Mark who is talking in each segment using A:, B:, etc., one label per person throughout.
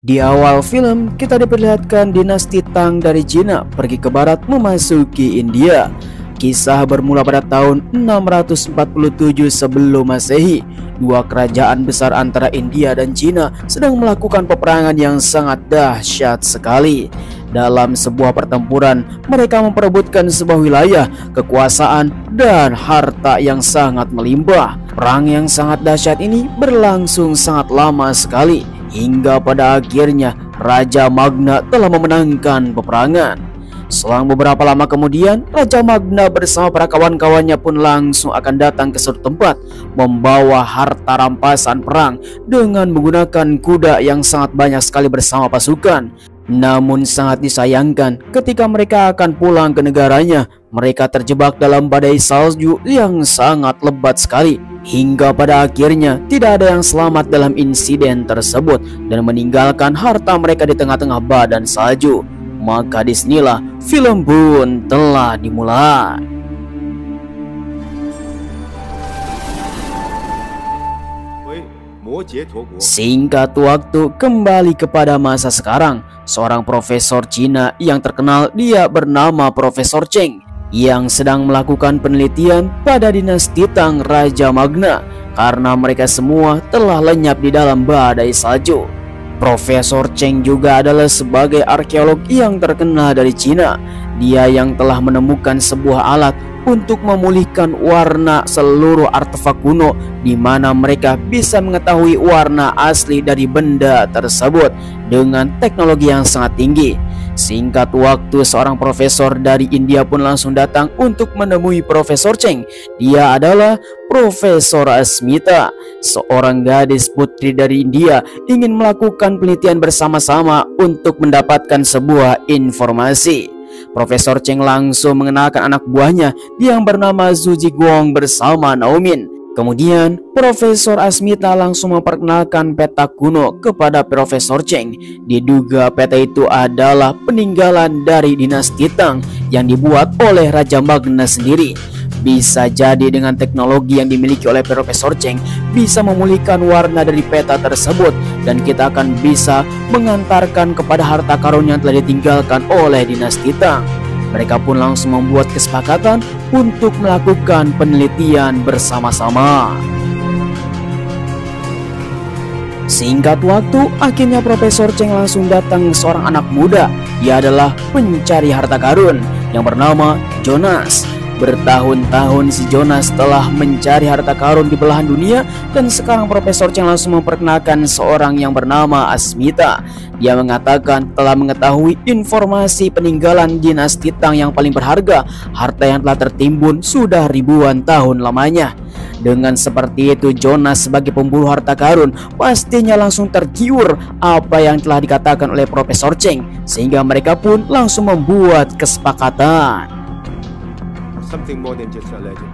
A: Di awal film, kita diperlihatkan dinasti Tang dari Cina pergi ke barat memasuki India. Kisah bermula pada tahun 647 sebelum Masehi. Dua kerajaan besar antara India dan Cina sedang melakukan peperangan yang sangat dahsyat sekali. Dalam sebuah pertempuran, mereka memperebutkan sebuah wilayah, kekuasaan, dan harta yang sangat melimpah. Perang yang sangat dahsyat ini berlangsung sangat lama sekali, hingga pada akhirnya Raja Magna telah memenangkan peperangan. Selang beberapa lama kemudian, Raja Magna bersama para kawan-kawannya pun langsung akan datang ke suatu tempat, membawa harta rampasan perang dengan menggunakan kuda yang sangat banyak sekali bersama pasukan. Namun sangat disayangkan, ketika mereka akan pulang ke negaranya, mereka terjebak dalam badai salju yang sangat lebat sekali. Hingga pada akhirnya tidak ada yang selamat dalam insiden tersebut dan meninggalkan harta mereka di tengah-tengah badan salju. Maka disinilah film pun telah dimulai. Singkat waktu, kembali kepada masa sekarang. Seorang profesor Cina yang terkenal, dia bernama Profesor Cheng, yang sedang melakukan penelitian pada dinasti Tang Raja Magna, karena mereka semua telah lenyap di dalam badai salju. Profesor Cheng juga adalah sebagai arkeolog yang terkenal dari Cina. Dia yang telah menemukan sebuah alat untuk memulihkan warna seluruh artefak kuno, di mana mereka bisa mengetahui warna asli dari benda tersebut dengan teknologi yang sangat tinggi. Singkat waktu, seorang profesor dari India pun langsung datang untuk menemui Profesor Cheng. Dia adalah Profesor Asmita, seorang gadis putri dari India, ingin melakukan penelitian bersama-sama untuk mendapatkan sebuah informasi. Profesor Cheng langsung mengenalkan anak buahnya yang bernama Zhu Jiguang bersama Naumin. Kemudian Profesor Asmita langsung memperkenalkan peta kuno kepada Profesor Cheng. Diduga peta itu adalah peninggalan dari dinasti Tang yang dibuat oleh Raja Magna sendiri. Bisa jadi dengan teknologi yang dimiliki oleh Profesor Cheng bisa memulihkan warna dari peta tersebut, dan kita akan bisa mengantarkan kepada harta karun yang telah ditinggalkan oleh dinasti Tang. Mereka pun langsung membuat kesepakatan untuk melakukan penelitian bersama-sama. Singkat waktu, akhirnya Profesor Cheng langsung datang seorang anak muda. Dia adalah pencari harta karun yang bernama Jonas. Bertahun-tahun si Jonas telah mencari harta karun di belahan dunia, dan sekarang Profesor Cheng langsung memperkenalkan seorang yang bernama Asmita. Dia mengatakan telah mengetahui informasi peninggalan dinasti Tang yang paling berharga, harta yang telah tertimbun sudah ribuan tahun lamanya. Dengan seperti itu, Jonas sebagai pemburu harta karun pastinya langsung tergiur apa yang telah dikatakan oleh Profesor Cheng, sehingga mereka pun langsung membuat kesepakatan.
B: Something more than just a legend.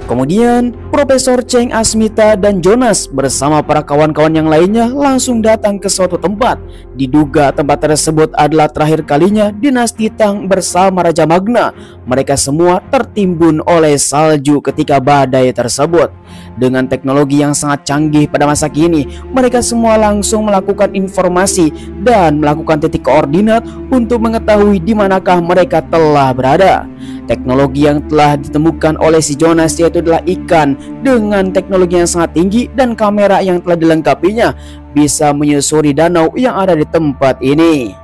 A: Kemudian Profesor Cheng, Asmita, dan Jonas bersama para kawan-kawan yang lainnya langsung datang ke suatu tempat. Diduga tempat tersebut adalah terakhir kalinya dinasti Tang bersama Raja Magna. Mereka semua tertimbun oleh salju ketika badai tersebut. Dengan teknologi yang sangat canggih pada masa kini, mereka semua langsung melakukan informasi dan melakukan titik koordinat untuk mengetahui di manakah mereka telah berada. Teknologi yang telah ditemukan oleh si Jonas yaitu adalah ikan dengan teknologi yang sangat tinggi dan kamera yang telah dilengkapinya bisa menyusuri danau yang ada di tempat ini.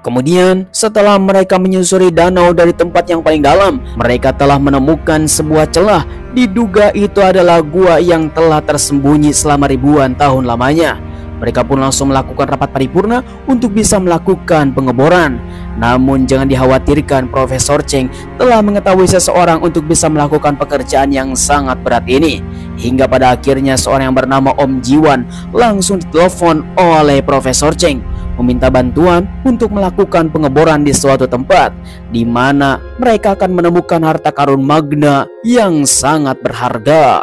A: Kemudian setelah mereka menyusuri danau dari tempat yang paling dalam, mereka telah menemukan sebuah celah. Diduga itu adalah gua yang telah tersembunyi selama ribuan tahun lamanya. Mereka pun langsung melakukan rapat paripurna untuk bisa melakukan pengeboran. Namun jangan dikhawatirkan, Profesor Cheng telah mengetahui seseorang untuk bisa melakukan pekerjaan yang sangat berat ini. Hingga pada akhirnya seorang yang bernama Om Jiwan langsung ditelepon oleh Profesor Cheng meminta bantuan untuk melakukan pengeboran di suatu tempat di mana mereka akan menemukan harta karun magna yang sangat berharga.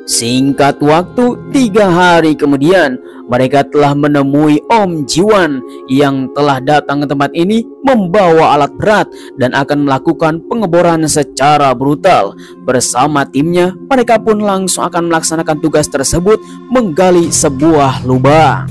A: Singkat waktu, 3 hari kemudian, mereka telah menemui Om Jiwan yang telah datang ke tempat ini membawa alat berat dan akan melakukan pengeboran secara brutal. Bersama timnya, mereka pun langsung akan melaksanakan tugas tersebut, menggali sebuah lubang.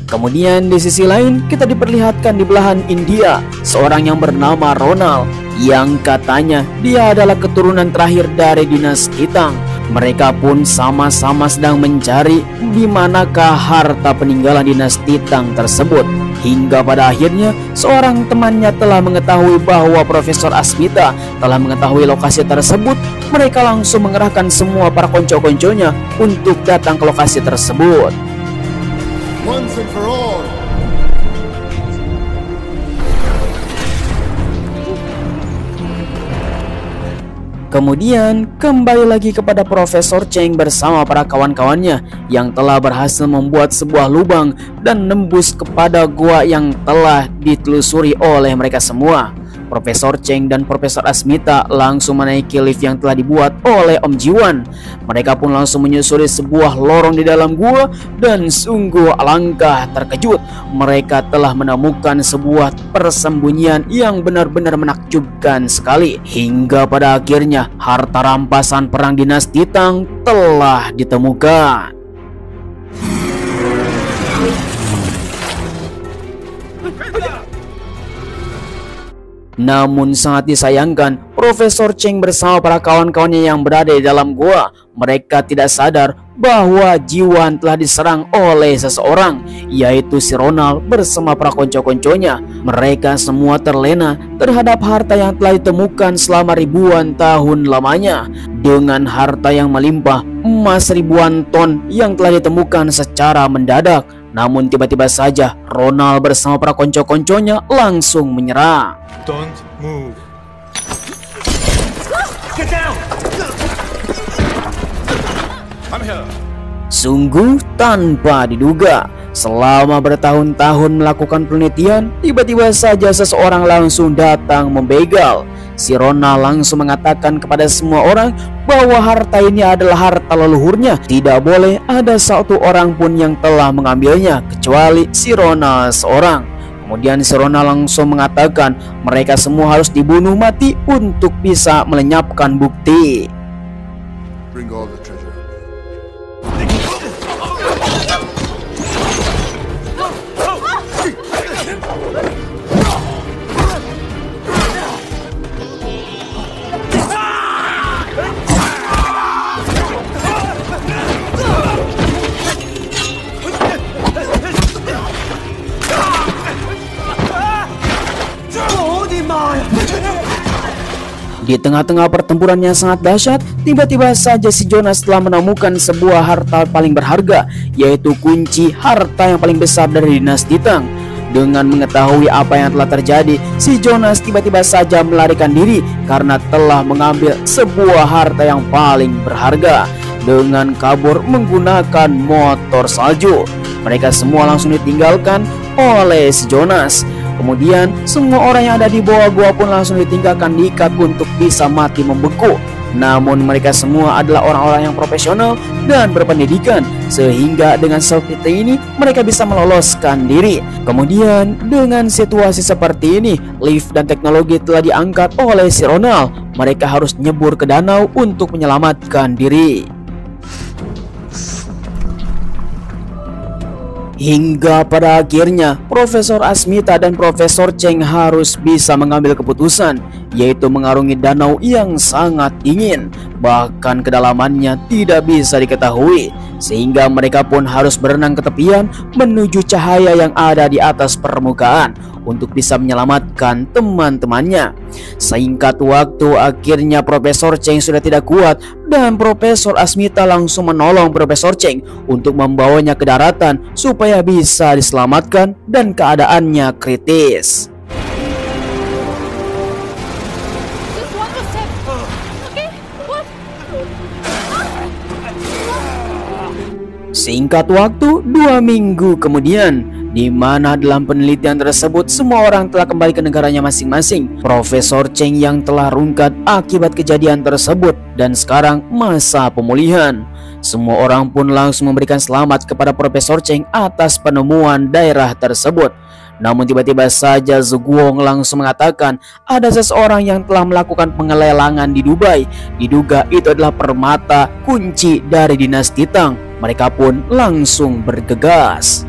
A: Kemudian di sisi lain kita diperlihatkan di belahan India seorang yang bernama Ronald yang katanya dia adalah keturunan terakhir dari dinasti Tang. Mereka pun sama-sama sedang mencari di manakah harta peninggalan dinasti Tang tersebut. Hingga pada akhirnya seorang temannya telah mengetahui bahwa Profesor Asmita telah mengetahui lokasi tersebut. Mereka langsung mengerahkan semua para konco-konconya untuk datang ke lokasi tersebut.
B: Once and for all.
A: Kemudian kembali lagi kepada Profesor Cheng bersama para kawan-kawannya yang telah berhasil membuat sebuah lubang dan nembus kepada gua yang telah ditelusuri oleh mereka semua. Profesor Cheng dan Profesor Asmita langsung menaiki lift yang telah dibuat oleh Om Jiwan. Mereka pun langsung menyusuri sebuah lorong di dalam gua dan sungguh alangkah terkejut. Mereka telah menemukan sebuah persembunyian yang benar-benar menakjubkan sekali. Hingga pada akhirnya harta rampasan perang dinasti Tang telah ditemukan. Namun sangat disayangkan, Profesor Cheng bersama para kawan-kawannya yang berada di dalam gua, mereka tidak sadar bahwa Jiwan telah diserang oleh seseorang, yaitu si Ronald bersama para konco-konconya. Mereka semua terlena terhadap harta yang telah ditemukan selama ribuan tahun lamanya. Dengan harta yang melimpah, emas ribuan ton yang telah ditemukan secara mendadak. Namun tiba-tiba saja Ronald bersama para konco-konconya langsung menyerang.
B: Don't move. Get down. I'm here.
A: Sungguh tanpa diduga, selama bertahun-tahun melakukan penelitian, tiba-tiba saja seseorang langsung datang membegal. Si Ronald langsung mengatakan kepada semua orang bahwa harta ini adalah harta leluhurnya. Tidak boleh ada satu orang pun yang telah mengambilnya kecuali si Ronald seorang. Kemudian si Ronald langsung mengatakan mereka semua harus dibunuh mati untuk bisa melenyapkan bukti.
B: Bring all the treasure.
A: Di tengah-tengah pertempuran yang sangat dahsyat, tiba-tiba saja si Jonas telah menemukan sebuah harta paling berharga, yaitu kunci harta yang paling besar dari dinasti Tang. Dengan mengetahui apa yang telah terjadi, si Jonas tiba-tiba saja melarikan diri karena telah mengambil sebuah harta yang paling berharga dengan kabur menggunakan motor salju. Mereka semua langsung ditinggalkan oleh si Jonas. Kemudian semua orang yang ada di bawah gua pun langsung ditinggalkan, diikat untuk bisa mati membeku. Namun mereka semua adalah orang-orang yang profesional dan berpendidikan, sehingga dengan seperti ini mereka bisa meloloskan diri. Kemudian dengan situasi seperti ini, lift dan teknologi telah diangkat oleh si Ronald. Mereka harus nyebur ke danau untuk menyelamatkan diri. Hingga pada akhirnya Profesor Asmita dan Profesor Cheng harus bisa mengambil keputusan, yaitu mengarungi danau yang sangat dingin, bahkan kedalamannya tidak bisa diketahui, sehingga mereka pun harus berenang ke tepian menuju cahaya yang ada di atas permukaan untuk bisa menyelamatkan teman-temannya. Singkat waktu, akhirnya Profesor Cheng sudah tidak kuat dan Profesor Asmita langsung menolong Profesor Cheng untuk membawanya ke daratan supaya bisa diselamatkan dan keadaannya kritis. Singkat waktu, 2 minggu kemudian, di mana dalam penelitian tersebut semua orang telah kembali ke negaranya masing-masing. Profesor Cheng yang telah rungkat akibat kejadian tersebut dan sekarang masa pemulihan. Semua orang pun langsung memberikan selamat kepada Profesor Cheng atas penemuan daerah tersebut. Namun tiba-tiba saja Zhu Guang langsung mengatakan ada seseorang yang telah melakukan pengelelangan di Dubai. Diduga itu adalah permata kunci dari dinasti Tang. Mereka pun langsung bergegas.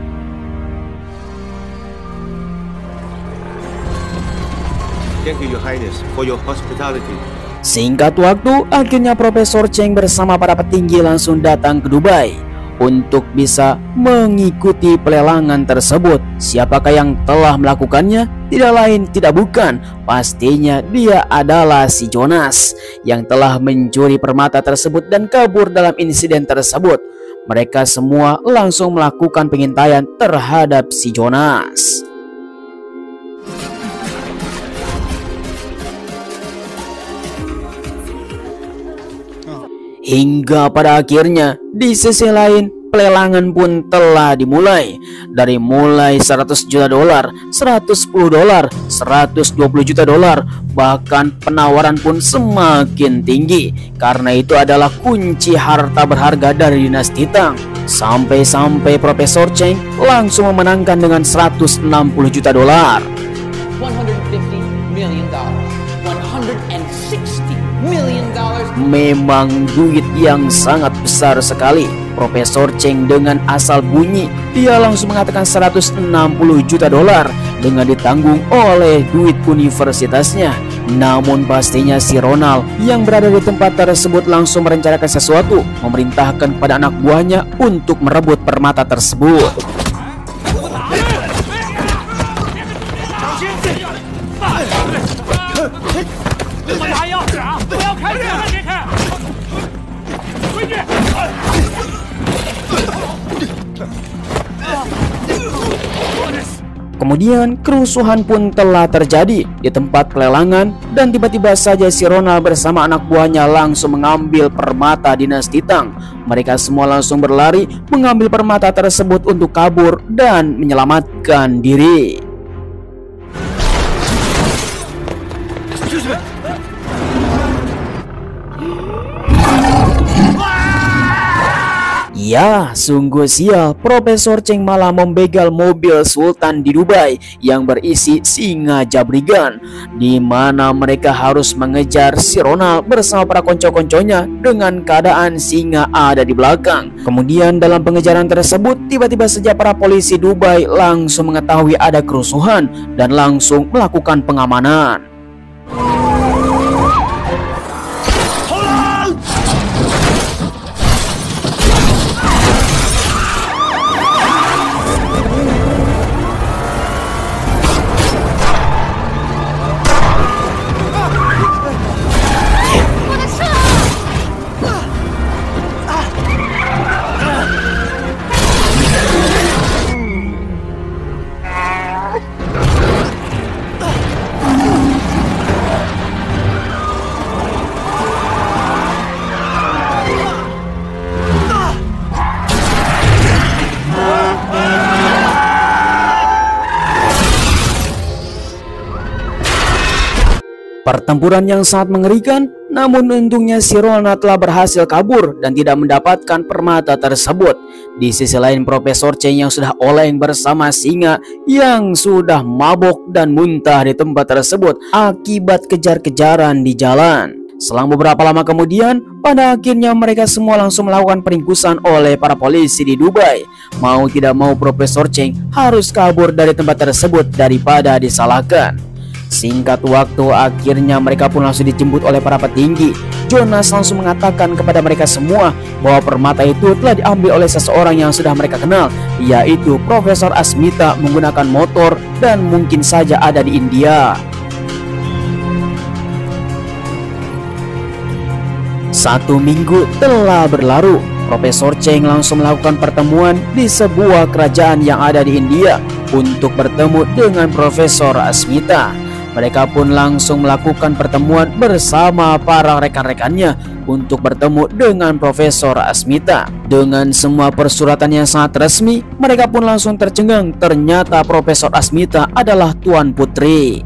C: Thank you, Your Highness, for your hospitality.
A: Singkat waktu, akhirnya Profesor Cheng bersama para petinggi langsung datang ke Dubai untuk bisa mengikuti pelelangan tersebut. Siapakah yang telah melakukannya? Tidak lain tidak bukan, pastinya dia adalah si Jonas yang telah mencuri permata tersebut dan kabur dalam insiden tersebut. Mereka semua langsung melakukan pengintaian terhadap si Jonas. Hingga pada akhirnya di sisi lain pelelangan pun telah dimulai. Dari mulai 100 juta dolar, 110 dolar, 120 juta dolar, bahkan penawaran pun semakin tinggi karena itu adalah kunci harta berharga dari dinasti Tang. Sampai-sampai Profesor Cheng langsung memenangkan dengan 160 juta dolar.
D: 150 million dollars. 160 million dollars.
A: Memang duit yang sangat besar sekali. Profesor Cheng dengan asal bunyi dia langsung mengatakan 160 juta dolar dengan ditanggung oleh duit universitasnya. Namun pastinya si Ronald yang berada di tempat tersebut langsung merencanakan sesuatu, memerintahkan kepada anak buahnya untuk merebut permata tersebut. Kemudian kerusuhan pun telah terjadi di tempat pelelangan dan tiba-tiba saja si Ronald bersama anak buahnya langsung mengambil permata dinasti Tang. Mereka semua langsung berlari mengambil permata tersebut untuk kabur dan menyelamatkan diri. Ya, sungguh sial, Profesor Cheng malah membegal mobil Sultan di Dubai yang berisi singa Jabrigan, di mana mereka harus mengejar si Ronald bersama para konco-konconya dengan keadaan singa ada di belakang. Kemudian dalam pengejaran tersebut, tiba-tiba saja para polisi Dubai langsung mengetahui ada kerusuhan dan langsung melakukan pengamanan. Pertempuran yang sangat mengerikan, namun untungnya si Ronald telah berhasil kabur dan tidak mendapatkan permata tersebut. Di sisi lain, Profesor Cheng yang sudah oleng bersama singa yang sudah mabok dan muntah di tempat tersebut akibat kejar-kejaran di jalan. Selang beberapa lama kemudian, pada akhirnya mereka semua langsung melakukan peringkusan oleh para polisi di Dubai. Mau tidak mau, Profesor Cheng harus kabur dari tempat tersebut daripada disalahkan. Singkat waktu, akhirnya mereka pun langsung dijemput oleh para petinggi. Jonas langsung mengatakan kepada mereka semua bahwa permata itu telah diambil oleh seseorang yang sudah mereka kenal, yaitu Profesor Asmita menggunakan motor dan mungkin saja ada di India. Satu minggu telah berlalu. Profesor Cheng langsung melakukan pertemuan di sebuah kerajaan yang ada di India untuk bertemu dengan Profesor Asmita. Mereka pun langsung melakukan pertemuan bersama para rekan-rekannya untuk bertemu dengan Profesor Asmita. Dengan semua persyaratan yang sangat resmi, mereka pun langsung tercengang. Ternyata Profesor Asmita adalah Tuan Putri.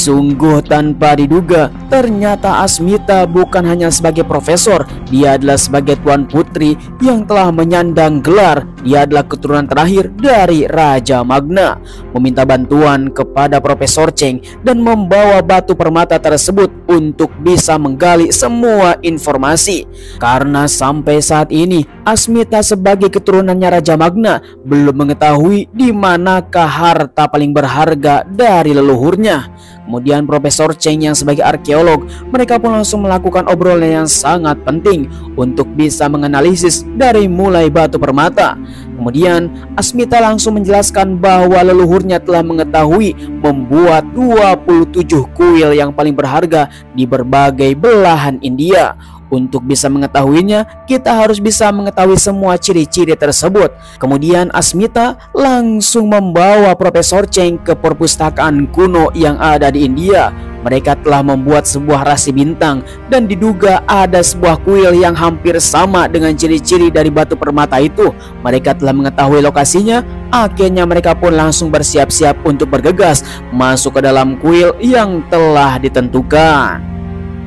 A: Sungguh tanpa diduga, ternyata Asmita bukan hanya sebagai profesor, dia adalah sebagai Tuan Putri yang telah menyandang gelar. Dia adalah keturunan terakhir dari Raja Magna. Meminta bantuan kepada Profesor Cheng dan membawa batu permata tersebut untuk bisa menggali semua informasi. Karena sampai saat ini Asmita sebagai keturunannya Raja Magna belum mengetahui di manakah harta paling berharga dari leluhurnya. Kemudian Profesor Cheng yang sebagai arkeolog, mereka pun langsung melakukan obrolan yang sangat penting untuk bisa menganalisis dari mulai batu permata. Kemudian Asmita langsung menjelaskan bahwa leluhurnya telah mengetahui membuat 27 kuil yang paling berharga di berbagai belahan India. Untuk bisa mengetahuinya, kita harus bisa mengetahui semua ciri-ciri tersebut. Kemudian Asmita langsung membawa Profesor Cheng ke perpustakaan kuno yang ada di India. Mereka telah membuat sebuah rasi bintang dan diduga ada sebuah kuil yang hampir sama dengan ciri-ciri dari batu permata itu. Mereka telah mengetahui lokasinya. Akhirnya mereka pun langsung bersiap-siap untuk bergegas masuk ke dalam kuil yang telah ditentukan.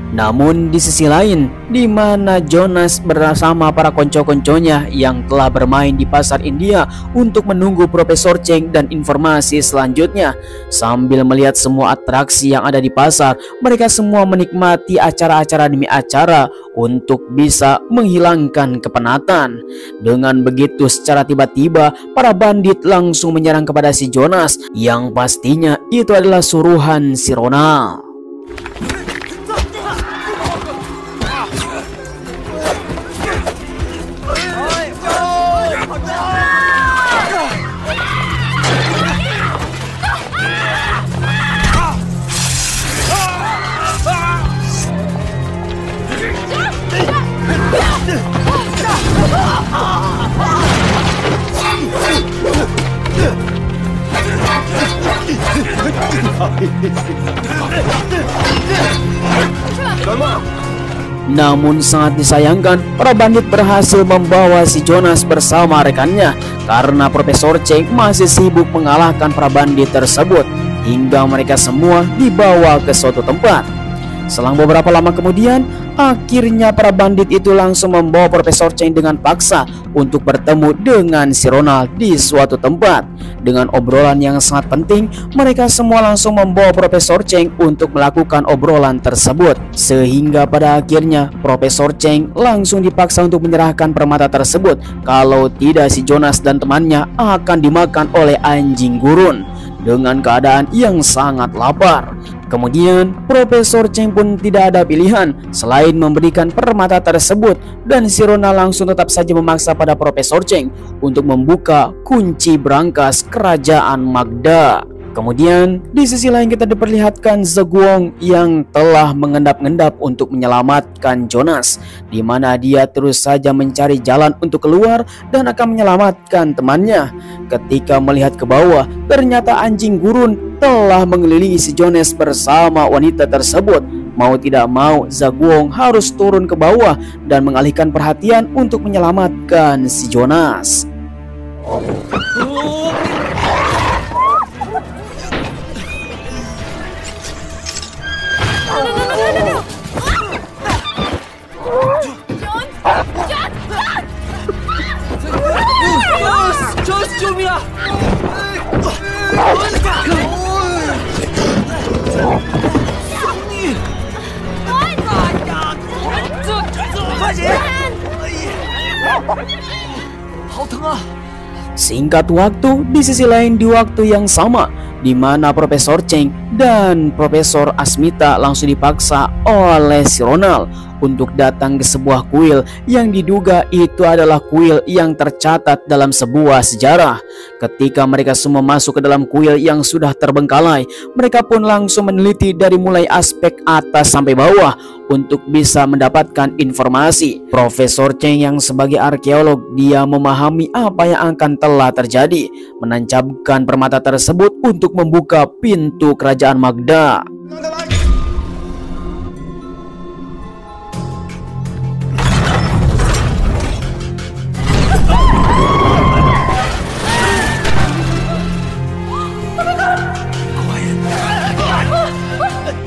A: Namun di sisi lain, di mana Jonas bersama para konco-konconya yang telah bermain di pasar India untuk menunggu Profesor Cheng dan informasi selanjutnya. Sambil melihat semua atraksi yang ada di pasar, mereka semua menikmati acara-acara demi acara untuk bisa menghilangkan kepenatan. Dengan begitu, secara tiba-tiba para bandit langsung menyerang kepada si Jonas, yang pastinya itu adalah suruhan si Ronald. Namun sangat disayangkan, para bandit berhasil membawa si Jonas bersama rekannya karena Profesor Cheng masih sibuk mengalahkan para bandit tersebut hingga mereka semua dibawa ke suatu tempat. Selang beberapa lama kemudian, akhirnya para bandit itu langsung membawa Profesor Cheng dengan paksa untuk bertemu dengan si Ronald di suatu tempat. Dengan obrolan yang sangat penting, mereka semua langsung membawa Profesor Cheng untuk melakukan obrolan tersebut. Sehingga pada akhirnya Profesor Cheng langsung dipaksa untuk menyerahkan permata tersebut. Kalau tidak, si Jonas dan temannya akan dimakan oleh anjing gurun dengan keadaan yang sangat lapar. Kemudian Profesor Cheng pun tidak ada pilihan selain memberikan permata tersebut, dan si Ronald langsung tetap saja memaksa pada Profesor Cheng untuk membuka kunci brankas kerajaan Magda. Kemudian di sisi lain kita diperlihatkan Zegwong yang telah mengendap-endap untuk menyelamatkan Jonas, di mana dia terus saja mencari jalan untuk keluar dan akan menyelamatkan temannya. Ketika melihat ke bawah, ternyata anjing gurun telah mengelilingi si Jonas bersama wanita tersebut. Mau tidak mau, Zaguong harus turun ke bawah dan mengalihkan perhatian untuk menyelamatkan si Jonas. Singkat waktu, di sisi lain di waktu yang sama, di mana Profesor Cheng dan Profesor Asmita langsung dipaksa oleh si Ronald untuk datang ke sebuah kuil yang diduga itu adalah kuil yang tercatat dalam sebuah sejarah. Ketika mereka semua masuk ke dalam kuil yang sudah terbengkalai, mereka pun langsung meneliti dari mulai aspek atas sampai bawah untuk bisa mendapatkan informasi. Profesor Cheng yang sebagai arkeolog, dia memahami apa yang akan telah terjadi, menancapkan permata tersebut untuk membuka pintu kerajaan Magda.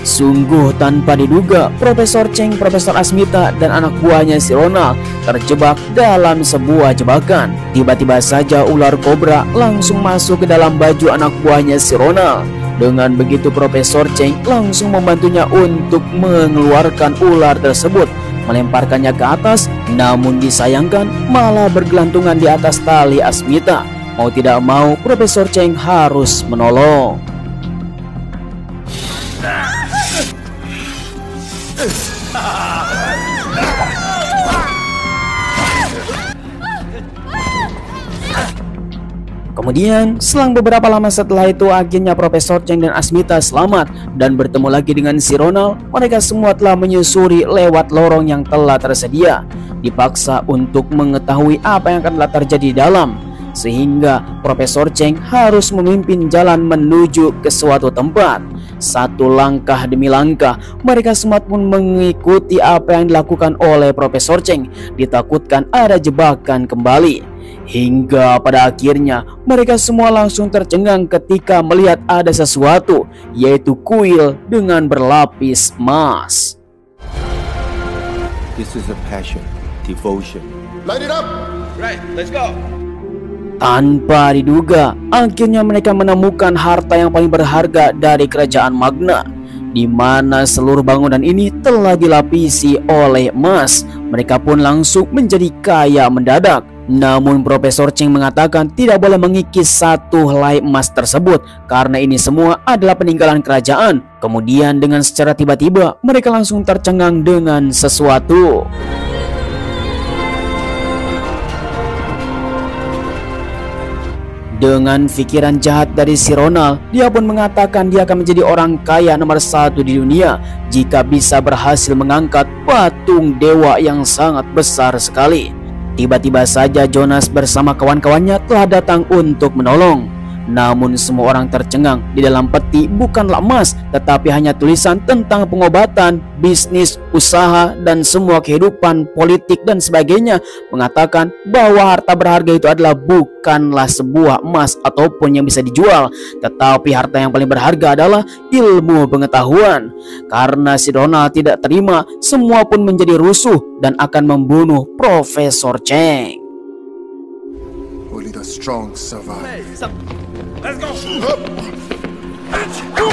A: Sungguh tanpa diduga, Profesor Cheng, Profesor Asmita, dan anak buahnya si Ronald terjebak dalam sebuah jebakan. Tiba-tiba saja ular kobra langsung masuk ke dalam baju anak buahnya si Ronald. Dengan begitu Profesor Cheng langsung membantunya untuk mengeluarkan ular tersebut, melemparkannya ke atas. Namun disayangkan malah bergelantungan di atas tali Asmita. Mau tidak mau Profesor Cheng harus menolong. Kemudian selang beberapa lama setelah itu, akhirnya Profesor Cheng dan Asmita selamat dan bertemu lagi dengan si Ronald. Mereka semua telah menyusuri lewat lorong yang telah tersedia, dipaksa untuk mengetahui apa yang akan terjadi di dalam, sehingga Profesor Cheng harus memimpin jalan menuju ke suatu tempat. Satu langkah demi langkah, mereka semua pun mengikuti apa yang dilakukan oleh Profesor Cheng, ditakutkan ada jebakan kembali. Hingga pada akhirnya mereka semua langsung tercengang ketika melihat ada sesuatu, yaitu kuil dengan berlapis emas.
C: This is a passion, devotion.
B: Light it up!
C: Right, let's go.
A: Tanpa diduga, akhirnya mereka menemukan harta yang paling berharga dari kerajaan Magna, di mana seluruh bangunan ini telah dilapisi oleh emas. Mereka pun langsung menjadi kaya mendadak. Namun Profesor Cheng mengatakan tidak boleh mengikis satu helai emas tersebut karena ini semua adalah peninggalan kerajaan. Kemudian dengan secara tiba-tiba mereka langsung tercengang dengan sesuatu. Dengan pikiran jahat dari si Ronald, dia pun mengatakan dia akan menjadi orang kaya nomor 1 di dunia jika bisa berhasil mengangkat patung dewa yang sangat besar sekali. Tiba-tiba saja Jonas bersama kawan-kawannya telah datang untuk menolong. Namun semua orang tercengang. Di dalam peti bukanlah emas, tetapi hanya tulisan tentang pengobatan, bisnis, usaha, dan semua kehidupan, politik, dan sebagainya. Mengatakan bahwa harta berharga itu adalah bukanlah sebuah emas ataupun yang bisa dijual, tetapi harta yang paling berharga adalah ilmu pengetahuan. Karena si Ronald tidak terima, semua pun menjadi rusuh dan akan membunuh Profesor Cheng.
B: Only the strong survive.
C: Let's go.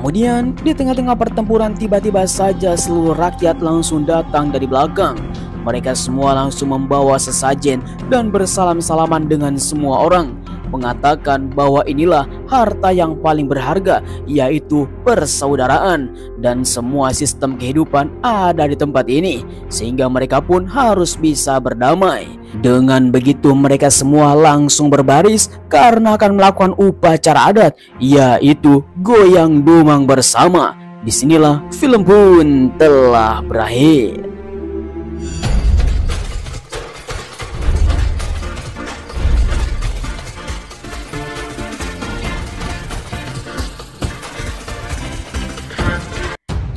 A: Kemudian di tengah-tengah pertempuran tiba-tiba saja seluruh rakyat langsung datang dari belakang. Mereka semua langsung membawa sesajen dan bersalam-salaman dengan semua orang, mengatakan bahwa inilah harta yang paling berharga, yaitu persaudaraan, dan semua sistem kehidupan ada di tempat ini, sehingga mereka pun harus bisa berdamai. Dengan begitu mereka semua langsung berbaris karena akan melakukan upacara adat, yaitu goyang dumang bersama. Disinilah film pun telah berakhir.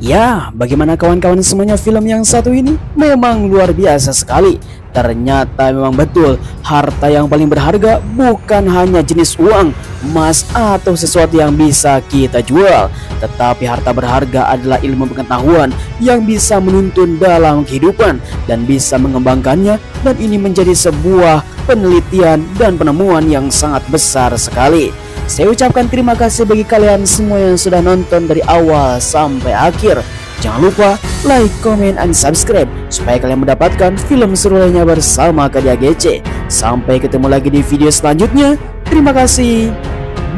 A: Ya, bagaimana kawan-kawan semuanya, film yang satu ini memang luar biasa sekali. Ternyata memang betul, harta yang paling berharga bukan hanya jenis uang, emas, atau sesuatu yang bisa kita jual. Tetapi harta berharga adalah ilmu pengetahuan yang bisa menuntun dalam kehidupan dan bisa mengembangkannya. Dan ini menjadi sebuah penelitian dan penemuan yang sangat besar sekali. Saya ucapkan terima kasih bagi kalian semua yang sudah nonton dari awal sampai akhir. Jangan lupa like, comment, and subscribe supaya kalian mendapatkan film seru lainnya bersama Kadia GC. Sampai ketemu lagi di video selanjutnya. Terima kasih.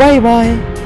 A: Bye-bye.